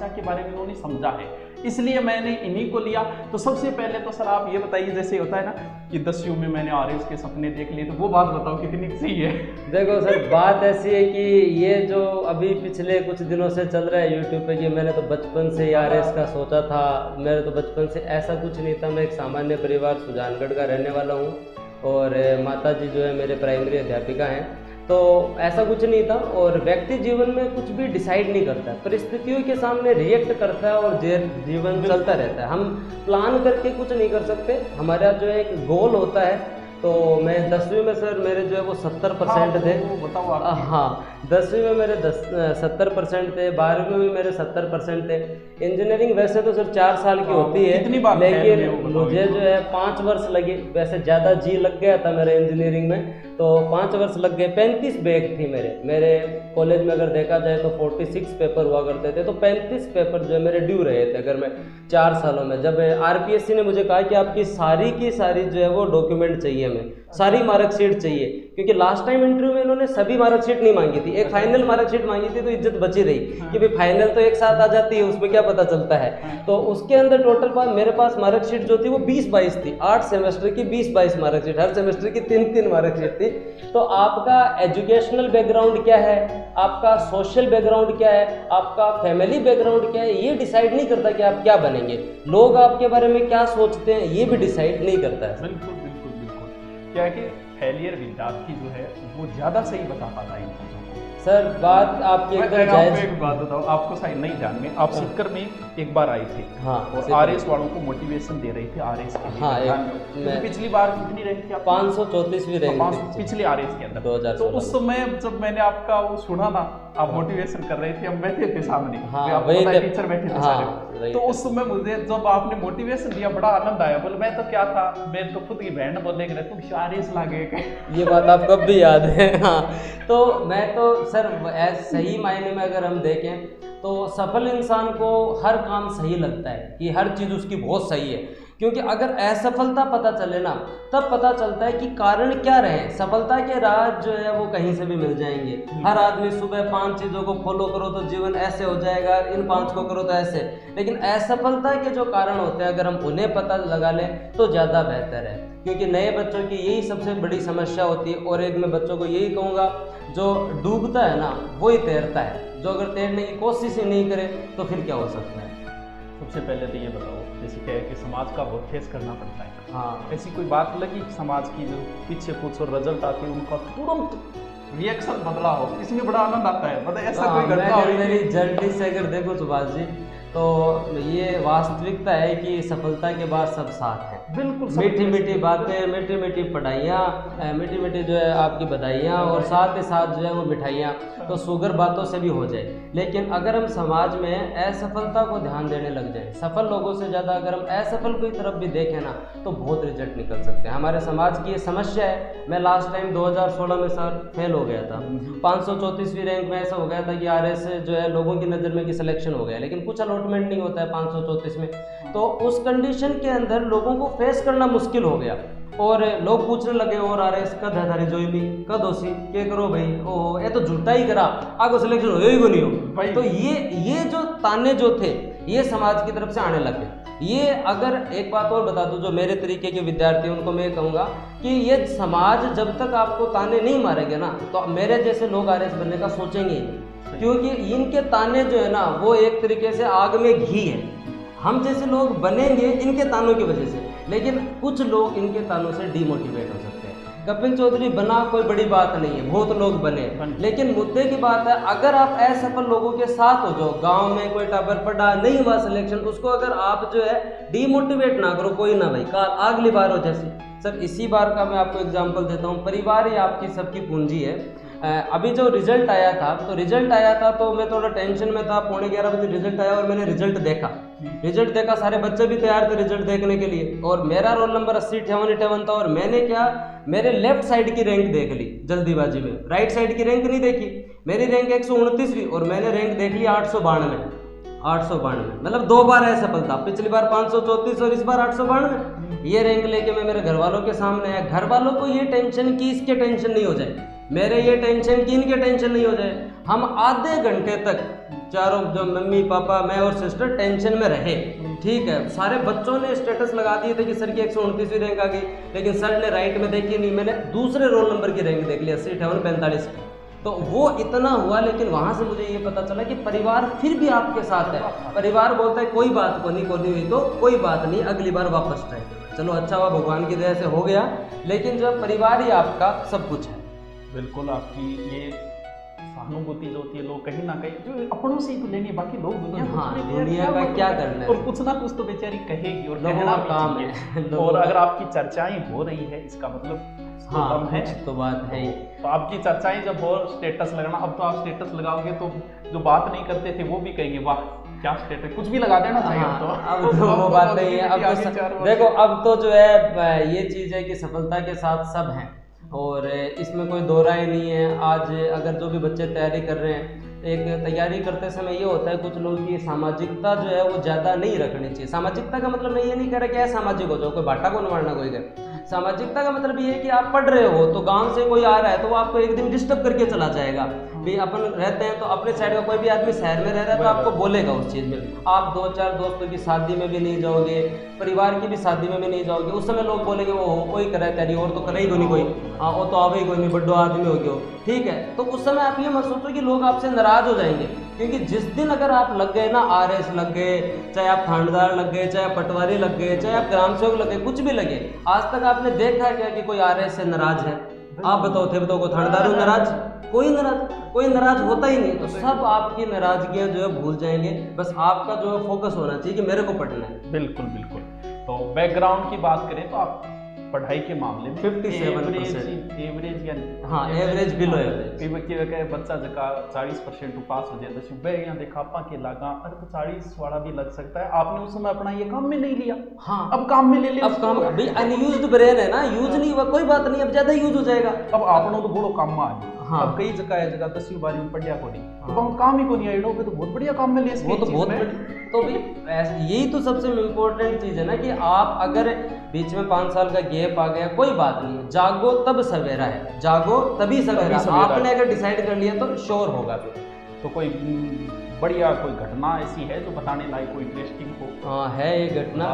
समस्या के बारे में उन्होंने समझा है, इसलिए मैंने इन्हीं को लिया। तो सबसे पहले तो सर आप ये बताइए, जैसे होता है ना कि 10वीं में मैंने आरएस के सपने देख लिए, तो वो बात बताओ कितनी सही है। देखो सर, बात ऐसी है कि ये जो अभी पिछले कुछ दिनों से चल रहा है यूट्यूब पे कि मैंने तो बचपन से आरएस का सोचा था, मेरे तो बचपन से ऐसा कुछ नहीं था। मैं एक सामान्य परिवार सुजानगढ़ का रहने वाला हूँ और माता जी जो है मेरे प्राइमरी अध्यापिका हैं, तो ऐसा कुछ नहीं था। और व्यक्ति जीवन में कुछ भी डिसाइड नहीं करता है, परिस्थितियों के सामने रिएक्ट करता है और जीवन चलता रहता है। हम प्लान करके कुछ नहीं कर सकते, हमारा जो है एक गोल होता है। तो मैं 10वीं में सर मेरे जो है वो 70% थे। बताओ आप। हाँ, 10वीं में मेरे 70% थे, 12वीं में मेरे 70% थे। इंजीनियरिंग वैसे तो सर 4 साल की होती है, लेकिन मुझे जो है 5 वर्ष लगे। वैसे ज़्यादा जी लग गया था मेरे इंजीनियरिंग में, तो 5 वर्ष लग गए। 35 बैक थी मेरे कॉलेज में अगर देखा जाए तो 46 पेपर हुआ करते थे, तो 35 पेपर जो है मेरे ड्यू रहे थे। अगर मैं 4 सालों में, जब आरपीएससी ने मुझे कहा कि आपकी सारी की सारी जो है वो डॉक्यूमेंट चाहिए, हमें सारी मार्कशीट चाहिए, क्योंकि लास्ट टाइम इंटरव्यू में इन्होंने सभी मार्कशीट नहीं मांगी थी, एक फाइनल मार्कशीट मांगी थी, तो इज्जत बची रही कि भाई फाइनल तो एक साथ आ जाती है, उसमें क्या पता चलता है। तो उसके अंदर टोटल मेरे पास मार्कशीट जो थी वो 20-22 थी, 8 सेमेस्टर की 20-22 मार्कशीट, हर सेमेस्टर की 3-3 मार्कशीट थी। तो आपका एजुकेशनल बैकग्राउंड क्या है, आपका सोशल बैकग्राउंड क्या है, आपका फैमिली बैकग्राउंड क्या है, ये डिसाइड नहीं करता कि आप क्या बनेंगे। लोग आपके बारे में क्या सोचते हैं ये भी डिसाइड नहीं करता है। बिल्कुल बिल्कुल बिल्कुल। क्या है कि फेलियर विद्यार्थी जो है वो ज़्यादा सही बता पाता है इन चीज़ों को। सर बात आपकी एकदम जायज़। एक बात बताओ, आपको शायद नहीं ध्यान में, आप सिक्कर में एक बार आए थे। हाँ, और आरएस वालों को मोटिवेशन दे रहे थे आरएस के लिए। हाँ, पिछली बार कितनी रैंक थी? 534वीं रैंक थी पिछले आरएस के अंदर 2016। तो उस समय जब मैंने आपका वो सुना ना, आप मोटिवेशन कर रहे थे, हम बैठे थे सामने, टीचर बैठे थे सारे। तो उस समय मुझे जब आपने मोटिवेशन दिया बड़ा आनंद आया। बोले मैं तो क्या था, मैं तो खुद की बहन बोले गए तुम आरएस लागे। ये बात आपको भी याद है। हाँ, तो मैं तो सर सही मायने में अगर हम देखें तो सफल इंसान को हर काम सही लगता है कि हर चीज़ उसकी बहुत सही है, क्योंकि अगर असफलता पता चले ना तब पता चलता है कि कारण क्या रहे। सफलता के राज जो है वो कहीं से भी मिल जाएंगे। हर आदमी सुबह 5 चीज़ों को फॉलो करो तो जीवन ऐसे हो जाएगा, इन 5 को करो तो ऐसे। लेकिन असफलता के जो कारण होते हैं अगर हम उन्हें पता लगा लें तो ज़्यादा बेहतर है, क्योंकि नए बच्चों की यही सबसे बड़ी समस्या होती है। और एक मैं बच्चों को यही कहूँगा, जो डूबता है ना वही तैरता है, जो अगर तैरने की कोशिश ही नहीं करे तो फिर क्या हो सकता है। सबसे पहले तो ये बताओ, जैसे क्या है कि समाज का बहुत फेस करना पड़ता है। हाँ, ऐसी कोई बात लगी समाज की जो पीछे कुछ और रिजल्ट आती है उनका तुरंत रिएक्शन बदला हो, इसमें बड़ा आनंद आता है। मतलब ऐसा कोई घटना हुई? मेरी जर्नी से अगर देखो सुभाष जी, तो ये वास्तविकता है कि सफलता के बाद सब साथ हैं। बिल्कुल, मीठी मीठी बातें, मीठी मीठी पढ़ाइयाँ, मीठी मीठी जो है आपकी बधाइयाँ, और साथ ही साथ जो है वो मिठाइयाँ, तो शुगर बातों से भी हो जाए। लेकिन अगर हम समाज में असफलता को ध्यान देने लग जाए, सफल लोगों से ज़्यादा अगर हम असफल की तरफ भी देखें ना तो बहुत रिजल्ट निकल सकते हैं। हमारे समाज की ये समस्या है। मैं लास्ट टाइम 2016 में सर फेल हो गया था, 534वीं रैंक में। ऐसा हो गया था कि आरएस जो है लोगों की नज़र में कि सिलेक्शन हो गया, लेकिन कुछ अलॉटमेंट नहीं होता है 534 में। तो उस कंडीशन के अंदर लोगों को फेस करना मुश्किल हो गया, और लोग पूछने लगे और आरएस कद है थारी जोई भी कद होसी के करो भाई, ओह ये तो झूठा ही करा, आगे सिलेक्शन हो ही नहीं हो। तो ये जो ताने जो थे ये समाज की तरफ से आने लगे। ये अगर एक बात और बता दूं, जो मेरे तरीके के विद्यार्थी उनको मैं कहूँगा कि ये समाज जब तक आपको ताने नहीं मारेंगे ना तो मेरे जैसे लोग आरएस बनने का सोचेंगे ही नहीं, क्योंकि इनके ताने जो है ना वो एक तरीके से आग में घी है। हम जैसे लोग बनेंगे इनके तानों की वजह से, लेकिन कुछ लोग इनके तानों से डीमोटिवेट हो सकते हैं। कपिल चौधरी बना कोई बड़ी बात नहीं है, बहुत लोग बने, लेकिन मुद्दे की बात है अगर आप असफल लोगों के साथ हो, जो गांव में कोई टाबर पड़ा नहीं हुआ सिलेक्शन, उसको अगर आप जो है डीमोटिवेट ना करो, कोई ना भाई काल अगली बार हो जैसी। सर इसी बार का मैं आपको एग्जांपल देता हूँ। परिवार ही आपकी सबकी पूंजी है। अभी जो रिजल्ट आया था तो मैं थोड़ा टेंशन में था। 11:15 बजे रिजल्ट आया और मैंने रिजल्ट देखा, सारे बच्चे भी तैयार थे रिजल्ट देखने के लिए, और मेरा रोल नंबर 80-58 था। और मैंने क्या, मेरे लेफ्ट साइड की रैंक देख ली जल्दीबाजी में, राइट साइड की रैंक नहीं देखी। मेरी रैंक 129वीं और मैंने रैंक देख ली 892, मतलब 2 बार असफल था। पिछली बार 534 और इस बार 892। ये रैंक लेके मैं मेरे घर वालों के सामने आया। घर वालों को ये टेंशन की इसके टेंशन नहीं हो जाए, मेरे ये टेंशन की इनके टेंशन नहीं हो जाए। हम आधे घंटे तक चारों जो मम्मी पापा मैं और सिस्टर टेंशन में रहे, ठीक है। सारे बच्चों ने स्टेटस लगा दिए थे कि सर की 129वीं रैंक आ गई, लेकिन सर ने राइट में देखी नहीं, मैंने दूसरे रोल नंबर की रैंक देख ली 80, 58, 45 की। तो वो इतना हुआ, लेकिन वहाँ से मुझे ये पता चला कि परिवार फिर भी आपके साथ है। परिवार बोलता है कोई बात को नहीं हुई तो कोई बात नहीं, अगली बार वापस ट्राई। चलो अच्छा हुआ, भगवान की दया से हो गया, लेकिन जो परिवार ही आपका सब कुछ है। बिल्कुल, आपकी ये सहानुभूति जो होती है लोग कहीं ना कहीं जो अपनों से ही तो लेनी है, बाकी लोग दुनिया का क्या करना है, और कुछ ना कुछ तो बेचारी कहेगी और कहना काम है। और अगर आपकी चर्चाएं हो रही है इसका मतलब हाँ, है तो बात है ही। तो आपकी चर्चाएं जब हो, स्टेटस लगाना, अब तो आप स्टेटस लगाओगे तो जो बात नहीं करते थे वो भी कहेंगे वाह क्या स्टेटस, कुछ भी लगा देना चाहिए। अब तो वो बात नहीं है। अब तो देखो, अब तो जो है ये चीज़ है कि सफलता के साथ सब हैं और इसमें कोई दो राय नहीं है। आज अगर जो भी बच्चे तैयारी कर रहे हैं, एक तैयारी करते समय ये होता है कुछ लोगों की सामाजिकता जो है वो ज़्यादा नहीं रखनी चाहिए। सामाजिकता का मतलब मैं ये नहीं कह रहा कि असामाजिक हो जाओ, कोई भाटा को मारना कोई कर। सामाजिकता का मतलब ये है कि आप पढ़ रहे हो तो गांव से कोई आ रहा है तो वो आपको एक दिन डिस्टर्ब करके चला जाएगा। भी अपन रहते हैं तो अपने साइड का कोई भी आदमी शहर में रह रहा है तो आपको बोलेगा उस चीज़ में। आप 2-4 दोस्तों की शादी में भी नहीं जाओगे, परिवार की भी शादी में भी नहीं जाओगे, उस समय लोग बोलेंगे वो कोई करे तैयारी और तो करे ही नहीं कोई, हाँ वो तो आवे ही कोई नहीं, बड्डो आदमी हो गया, ठीक है। तो उस समय आप ये मत सोचो कि लोग आपसे नाराज हो जाएंगे, क्योंकि जिस दिन अगर आप लग गए ना, RS लग गए, चाहे आप थानेदार लग गए, चाहे आप पटवारी लग गए, चाहे आप ग्राम सेवक लग गए, कुछ भी लगे, आज तक आपने देखा क्या कि कोई RS से नाराज है? आप बताओ थे, बताओ को थानेदार नाराज? कोई नाराज होता ही नहीं। तो सब आपकी नाराजगियां जो है भूल जाएंगे, बस आपका जो है फोकस होना चाहिए कि मेरे को पढ़ना है। बिल्कुल बिल्कुल। तो बैकग्राउंड की बात करें तो आप पढ़ाई के मामले में 57% एवरेज या हाँ एवरेज बिलो एवरेज बच्चा जका 40% पास हो जाता है। मैं यहाँ देखा आपा के लागा अरे तो 40 वाला भी लग सकता है, आपने उस समय अपना ये काम में नहीं लिया। हाँ, अब काम में ले लिया, अब काम भाई अनयूज्ड ब्रेन है ना, यूज नहीं हुआ कोई बात नहीं, अब ज्यादा यूज हो जाएगा। अब आपनों तो बड़ो काम में आ गया। हाँ, अब कई जगह 10वीं 12वीं पढ़िया को नहीं, तो हम काम ही को नहीं आइडो, तो बहुत बढ़िया काम में ले वो तो बहुत तो भी यही तो सबसे इम्पोर्टेंट चीज़ है ना कि आप अगर बीच में 5 साल का गैप आ गया कोई बात नहीं, जागो तब सवेरा है, जागो तभी सवेरा। आपने अगर डिसाइड कर लिया तो श्योर होगा। फिर तो कोई बढ़िया कोई घटना ऐसी है जो बताने लायक, कोई इंटरेस्टिंग हो? हाँ है ये घटना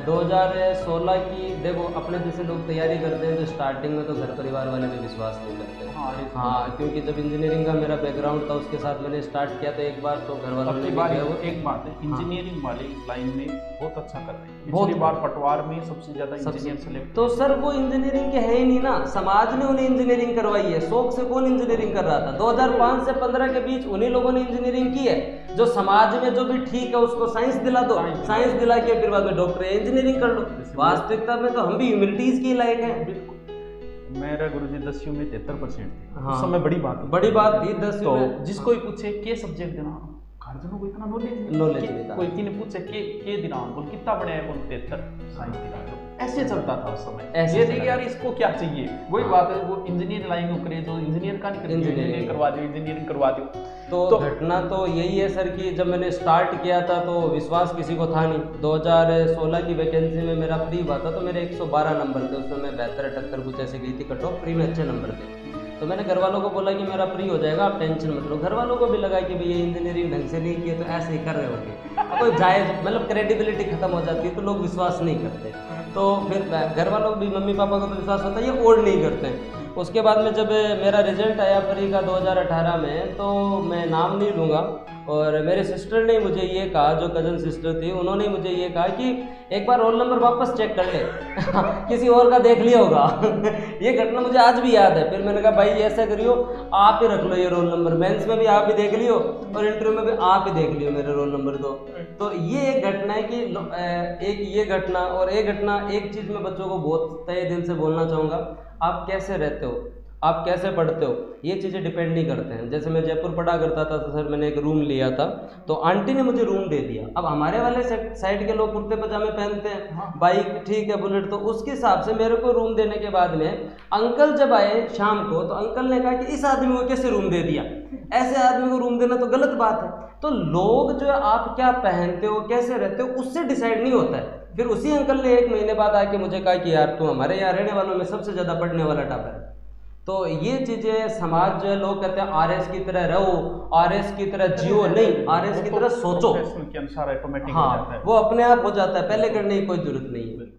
2016 की। देखो अपने जैसे लोग तैयारी करते हैं तो स्टार्टिंग में तो घर परिवार वाले भी विश्वास नहीं करते। हाँ क्योंकि जब इंजीनियरिंग का मेरा बैकग्राउंड था उसके साथ मैंने स्टार्ट किया तो एक बार तो घर वालों ने वो एक बात है, इंजीनियरिंग वाले इस लाइन में बहुत अच्छा कर रहे हैं। बहुत बार पटवार में सबसे ज्यादा इंजीनियर सेलेक्ट। तो सर वो इंजीनियरिंग के है ही नहीं ना, समाज ने उन्हें इंजीनियरिंग करवाई है। शौक से कौन इंजीनियरिंग कर रहा था? 2005 से 15 के बीच उन्हीं लोगों ने इंजीनियरिंग की है। जो समाज में जो भी ठीक है उसको साइंस दिला दो, साइंस दिला के फिर बाद में डॉक्टर इंजीनियरिंग कर लो। वास्तविकता में तो हम भी ह्यूमैनिटीज की लायक हैं। मेरा गुरुजी 10वीं में 73% थे। हाँ, उस समय बड़ी बात थी 10वीं तो में। जिसको पूछे के सब्जेक्ट देना, गार्जियनों को इतना नॉलेज नहीं था। कोई किन्हें पूछे के दिना, बोल कितना बने हैं, बोल 73 साइंस दिला। ऐसे चलता था उस समय। ऐसे नहीं यार इसको क्या चाहिए, वही बात है। वो इंजीनियर लाइन में करे, जो इंजीनियर का नहीं करे, इंजीनियरिंग करवा दो। तो घटना तो यही है सर कि जब मैंने स्टार्ट किया था तो विश्वास किसी को था नहीं। 2016 की वैकेंसी में मेरा प्री हुआ था तो मेरे 112 नंबर थे। उस समय 72-78 कुछ ऐसे गई थी कट ऑफ। प्री में अच्छे नंबर थे तो मैंने घर वालों को बोला कि मेरा प्री हो जाएगा, आप टेंशन मत लो। घर वालों को भी लगा कि भैया इंजीनियरिंग ढंग से नहीं किए तो ऐसे ही कर रहे होंगे, कोई जायज़ मतलब क्रेडिबिलिटी खत्म हो जाती है तो लोग विश्वास नहीं करते। तो फिर घर वालों को भी, मम्मी पापा को तो विश्वास होता है, ये ओल्ड नहीं करते हैं। उसके बाद में जब मेरा रिजल्ट आया प्री का 2018 में तो मैं नाम नहीं लूँगा, और मेरे सिस्टर ने मुझे ये कहा, जो कज़न सिस्टर थी उन्होंने मुझे ये कहा कि एक बार रोल नंबर वापस चेक कर ले किसी और का देख लिया होगा ये घटना मुझे आज भी याद है। फिर मैंने कहा भाई ऐसा करियो, आप ही रख लो ये रोल नंबर, मेंस में भी आप ही देख लियो और इंटरव्यू में भी आप ही देख लियो मेरे रोल नंबर दो। तो ये एक घटना है कि एक ये घटना और एक घटना, एक चीज़ मैं बच्चों को बहुत तय दिल से बोलना चाहूँगा, आप कैसे रहते हो, आप कैसे पढ़ते हो, ये चीज़ें डिपेंड नहीं करते हैं। जैसे मैं जयपुर पढ़ा करता था तो सर मैंने एक रूम लिया था तो आंटी ने मुझे रूम दे दिया। अब हमारे वाले साइड के लोग कुर्ते पजामे पहनते हैं, बाइक ठीक है, बुलेट, तो उसके हिसाब से मेरे को रूम देने के बाद में अंकल जब आए शाम को तो अंकल ने कहा कि इस आदमी को कैसे रूम दे दिया, ऐसे आदमी को रूम देना तो गलत बात है। तो लोग जो है आप क्या पहनते हो, कैसे रहते हो, उससे डिसाइड नहीं होता है। फिर उसी अंकल ने 1 महीने बाद आके मुझे कहा कि यार तू हमारे यहाँ रहने वालों में सबसे ज़्यादा पढ़ने वाला टॉपर है। तो ये चीजें समाज जो है, लोग कहते हैं आरएस की तरह रहो, आरएस की तरह जियो, नहीं, आरएस की तरह सोचो के अनुसार ऑटोमेटिक हाँ, वो अपने आप हो जाता है, पहले करने की कोई जरूरत नहीं है।